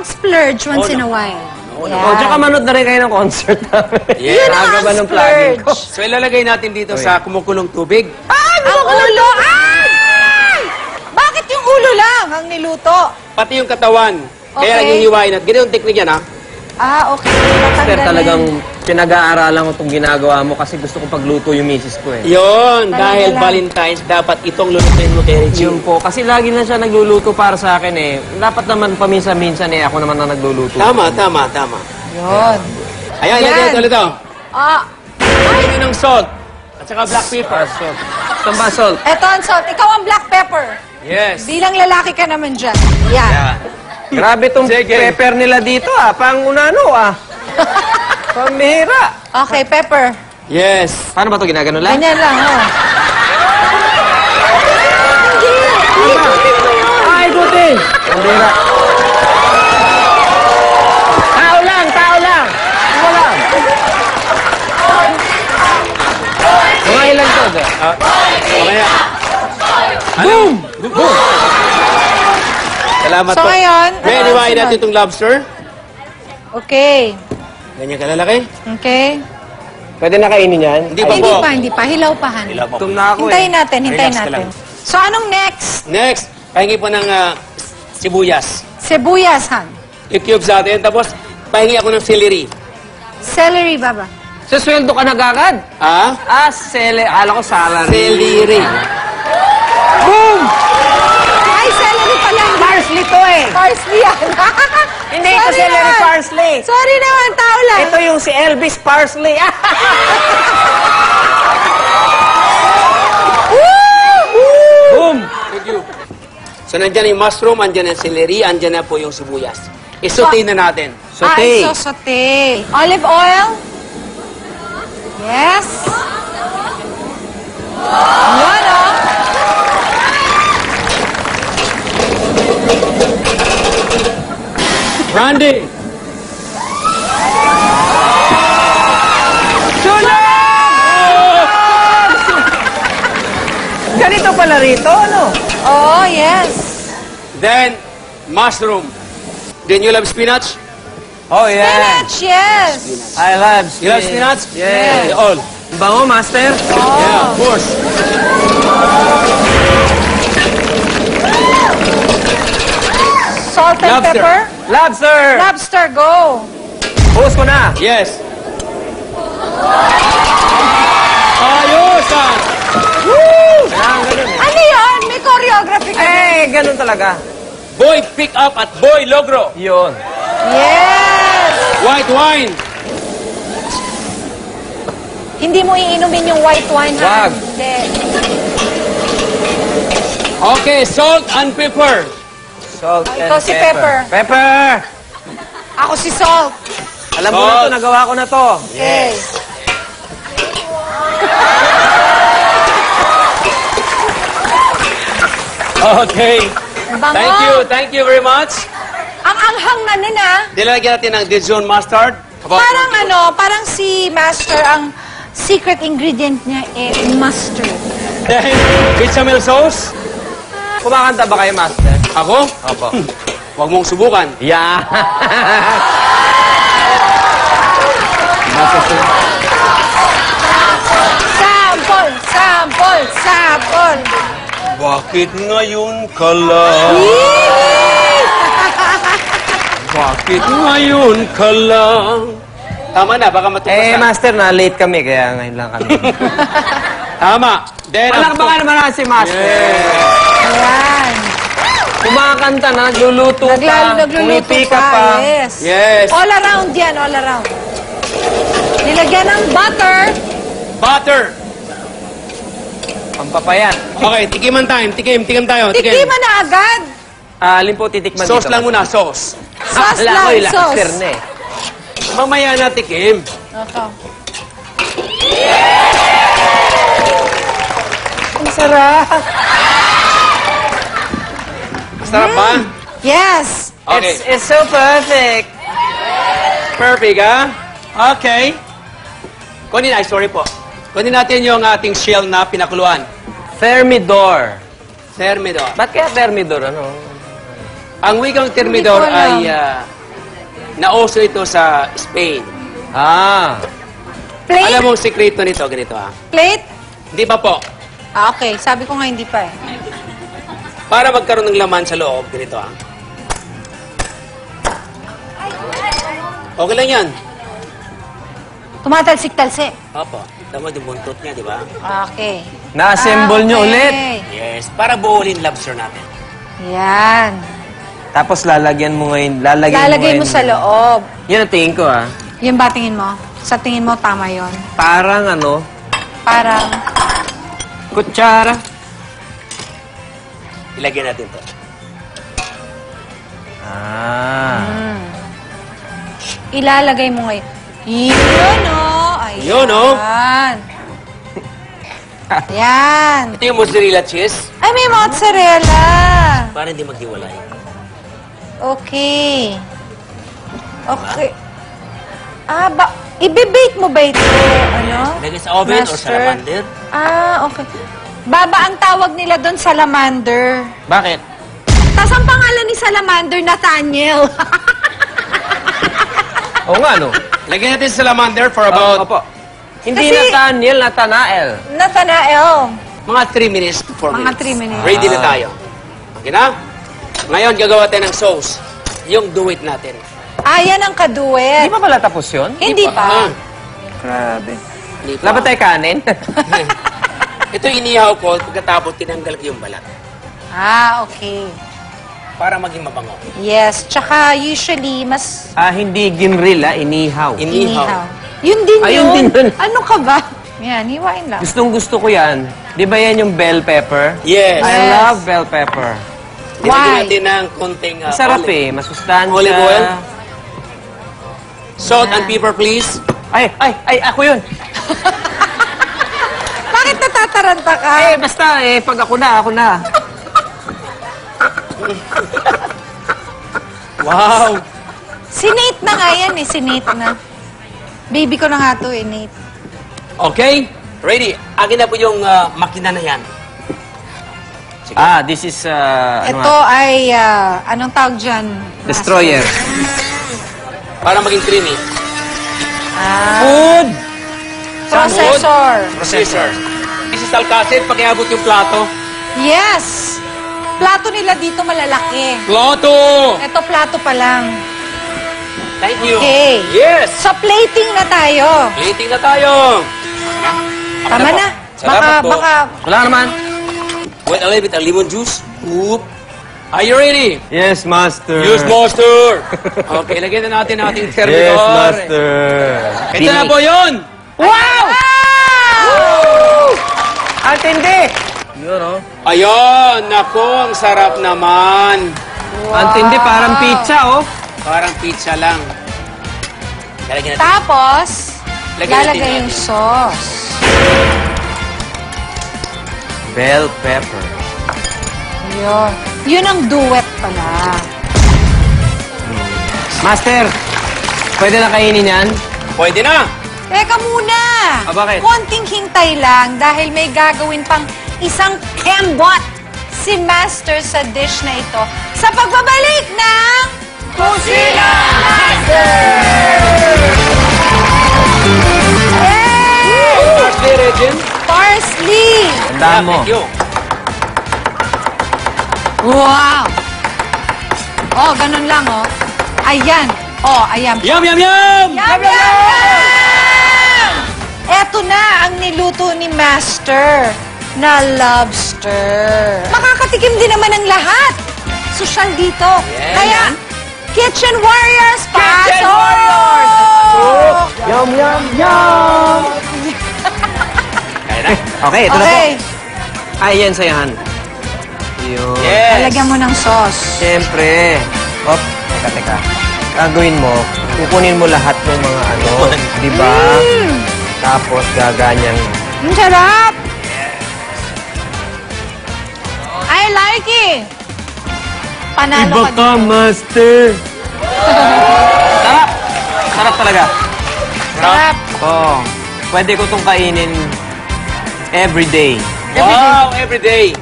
splurge once in a while. Oh, tsaka manood na rin kayo ng concert namin. Yun ang Aga ba ng planning ko? splurge. So, ilalagay natin dito sa kumukulong tubig. Ang ulo! Ay! Bakit yung ulo lang ang niluto? Pati yung katawan. Kaya Okay. naging hiwain at ganyan yung technique yan, ha? Okay. Master, talagang pinag-aaralan ko itong ginagawa mo kasi gusto ko pagluto yung misis ko eh. Yun, Talaga dahil lang. Valentine's, dapat itong lulutuin mo kay Reggie. Yun po, kasi lagi na siya nagluluto para sa akin eh. Dapat naman paminsan-minsan eh, ako naman na nagluluto. Tama. Yun. Ayan, ilagay ito ulit ito. Ah, Ilagay ng salt. At saka black pepper. Ito ba, Sol? eto ang salt. Ikaw ang black pepper. Yes. Bilang lalaki ka naman dyan. Yan. Yeah. Grabe itong Sige. pepper nila dito ah. Pangunano ah. Pamihira. Okay, pepper. Yes. Paano ba ito ginagano lang? Ganyan lang, oh. Ay, buti. Pamihira. Tao lang. Ano lang? Mga ilan to? Mamaya. Boom! Boom! Salamat So, po. ngayon, Ngayon, ano iwain sunod? natin itong lobster. Okay. Ganyan kalalaki. Okay. Pwede na kainin yan? Hindi pa po. Hindi pa. Hilaw pa, Han. Gutom na ako Hintayin eh. natin. Relax ka lang. So, anong next? Next, pahingi po ng sibuyas. Sibuyas, Han. I-cubes natin. Tapos, pahingi ako ng celery. Celery, Baba. Sa sweldo ka nagagad? Ah? Akala ko salary. Celery. Boom! Ay, celery pala. Parsley to eh. Parsley yan. Hindi ito Sorry celery naman. parsley. Sorry naman, tao lang. Ito yung si Elvis Parsley. Boom! Thank you. So, nandyan yung mushroom, andyan yung celery, andyan na po yung sibuyas. Isote na natin. Sauté. Sauté. Olive oil. Yes. Yan, oh. Randy! Ganito pala rito, ano? Oh, yes. Then, mushroom. Then you love spinach? Oh, yeah. Spinach, yes. I love You love spinach? Yes. All. Bango, master. Yeah, of course. Salt and Lobster. pepper. Lobster. Lobster, go. Buhos ko na. Yes. Ayos ah! Kailangan ganun eh. Ano yun? May choreography ka. Ganun talaga. Boy pick up at boy logro. Yun. Yes. White wine. Hindi mo iinumin yung white wine, ha? Wag. Hindi. Okay, salt and pepper. Salt Ikaw si Pepper. Pepper! Ako si Salt. Alam mo na to, nagawa ko na to. Okay. Okay. Bango. Thank you very much. Ang anghang na nun, ha? Nilagyan natin ng Dijon mustard. Parang parang si Master, ang secret ingredient niya mustard. Then, bechamel sauce. Kumakanta ba kayo, master? Ako? Opo. Huwag mong subukan. Yeah. Sample! Sample! Sample! Bakit ngayon ka lang? Bakit ngayon ka lang? Tama na, baka matuklasan. Master, na-late kami, kaya ngayon lang kami. Tama. Then, Palakpakan naman natin si master. Ayan. Kumakanta na, nagluluto pa, Nagluluto umipi ka pa. pa. Yes. Yes. All around yan, all around. Nilagyan ng butter. Butter. Pampapayan. Okay, tikiman time. Tikim tayo. Tikiman na agad. Alin po titikman dito? Sauce lang muna, sauce. Sauce Akala lang, ko yung sauce. master na eh. Mamaya na tikim. Okay. Ang sarap. Sarap ba? Yes. Okay. It's so perfect. Perfect, ha? Okay. Sorry po. Kunin natin yung ating shell na pinakuluan. Thermidor. Thermidor. Ba't kaya thermidor? Ano? Ang wikang termidor Hindi ko alam. ay nauso ito sa Spain. Ah. Plate? Alam mo ang sekreto nito, ganito Plate? Hindi pa po. Ah, okay. Sabi ko nga hindi pa eh. Para magkaroon ng laman sa loob, ganito Okay lang yan. Tumatalsik-talsik. Opo. Tama yung buntot niya, di ba? Okay. Na-assemble nyo ulit. Yes. Para buulin lobster natin. Yan. Tapos lalagyan mo ngayon. Lalagay mo sa loob. Yan ang tingin ko, ah. Yun ba tingin mo? Sa tingin mo, tama yon. Parang ano, Parang, kutsara. Ilagyan natin to. ilalagay mo ngayon. Yun, oh. Ayan. Yun, oh. Yan. Ito yung mozzarella cheese. Ay, may mozzarella. Para hindi maghiwalay. Okay. Okay. Ah, ibe-bake mo ba ito? Ano? Lagay sa oven or Master? salamander. Ah, okay. Baba ang tawag nila doon, salamander. Bakit? Tapos ang pangalan ni salamander, Nathaniel. Oo nga, no? Lagyan natin sa salamander for about Opo. Hindi Kasi- Nathaniel, Nathanael. Nathanael. mga 3 minutes to 4 Mga minutes. 3 minutes. Ready na tayo. Okay na? Ngayon, gagawa tayo ng sauce. Yung do-it natin. Ah, yan ang Hindi kaduet. pa pala tapos yun? Hindi pa. Grabe. Hindi pa. Laban tayo kanin? Ito inihaw ko pagkatapos tinanggal ko yung balat. Ah, okay. Para maging mabango. Yes. Tsaka usually, mas Hindi ginril, inihaw. Inihaw. Yun din Ayun yun. din yun. Ano ka ba? Yan, hiwain lang. Gustong gusto ko yan. Di ba yan yung bell pepper? Yes. I Yes. love bell pepper. Nilagyan Why? natin ng konting Masarap olive. masustansya. Olive oil? Salt and pepper, please. Ay, ako yun. Bakit natataranta ka? Basta pag ako na. Wow! Si Nate na nga yan eh. Si Nate na. Baby ko na nga to eh, Nate. Okay? Ready? Akin na po yung makina na yan. Sige. This is, ano Ito ay, anong tawag dyan? Destroyer. Para maging creamy. Ah, Food! processor. Processor. This is Alcacid, pakiabot yung plato. Yes. Plato nila dito malalaki. Plato! Ito plato pa lang. Thank you. Okay. Yes! So, plating na tayo. Plating na tayo. Tama na. Salamat po. Baka, Wala naman. Wait a little bit of lemon juice. Oop. Are you ready? Yes, master. Use master. Okay, lagyan na natin ating termidor. Yes, master. Ito na po yun. Wow! Wow! Ang tindi! Yun, oh. Ayun, naku, ang sarap naman. Ang tindi, parang pizza, oh. Parang pizza lang. Lalagyan natin. Tapos, Lagyan natin lalagay yung natin. sauce. Bell pepper. Yun. Yun ang duet pala. Master, pwede na kainin yan? Pwede na. Teka muna! Bakit? Konting hintay lang dahil may gagawin pang isang kembot si Master sa dish na ito sa pagbabalik ng Kusina Master! Hey! Parsley, Regine. Parsley! Tandaan mo. Thank you. Wow! Oh, ganun lang, oh. Ayan. Oh, ayan. Yum, yum, yum! Yum, yum, yum! Eto na ang niluto ni Master na lobster. Makakatikim din naman ng lahat. Sosyal dito. Yeah. Kaya, Kitchen Warriors, pasok! Kitchen Warriors! Yum, yum, yum! Kaya na. Okay, ito na po. Okay, Ay, yan, sayahan. Yun. Yes. lalagyan mo ng sauce. Siyempre. Teka. Gagawin mo, kukunin mo lahat ng mga ano, di ba? Tapos gaganyan. Ang sarap! I like it! Panalo ka dito. master! Sarap! Sarap talaga. Sarap. Oh, pwede ko itong kainin every day. Wow, every day.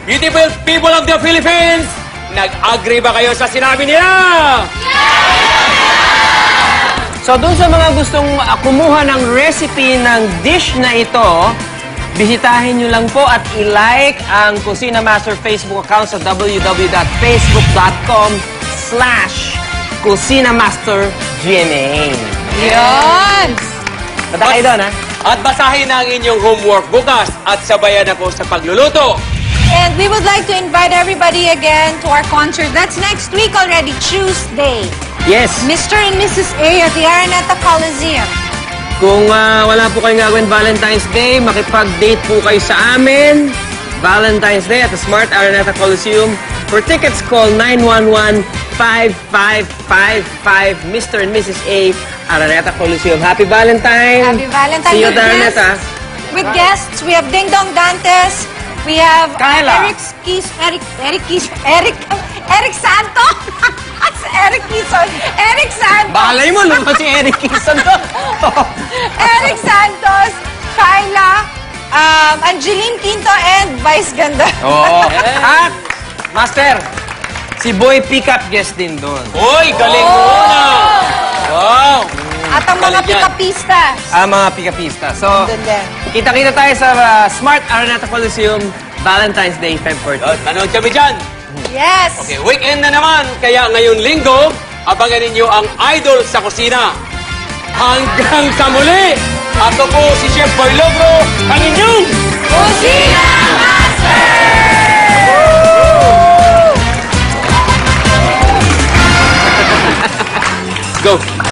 Beautiful people of the Philippines, Nag-agree ba kayo sa sinabi niya? So, dun sa mga gustong kumuha ng recipe ng dish na ito, bisitahin nyo lang po at i-like ang Kusina Master Facebook account sa www.facebook.com/kusinamastergma. Yan! Tata kayo doon, ha? At basahin na ang inyong homework bukas at sabayan ako sa pagluluto. And we would like to invite everybody again to our concert. That's next week already, Tuesday. Yes. Mr. and Mrs. A at the Araneta Coliseum. Kung wala po kayong gagawin Valentine's Day, makipag-date po kayo sa amin. Valentine's Day at the Smart Araneta Coliseum. For tickets, call 911-5555. Mr. and Mrs. A, Araneta Coliseum. Happy Valentine! Happy Valentine's See you at Day, Araneta. With guests, we have Ding Dong Dantes. We have Kyla. Eric Santo. That's Eric Kison. Eric Santos. Balay mo, lumang si Eric Kison to. Eric Santos, Kyla, Angeline Quinto, and Vice Ganda. Oo. At, Master, si Boy Pickup guest din doon. Uy, galing mo na! Wow! At ang mga Galing yan. pikapistas. Mga pikapista. So, Doon din. kita-kita tayo sa Smart Araneta Coliseum, Valentine's Day, Feb 14. Nanood kami dyan. Yes. Okay, weekend na naman. Kaya ngayon linggo, abangan ninyo ang Idol sa Kusina. Hanggang sa muli! Ako po si Chef Boy Logro, ang inyong Kusina Master! Go!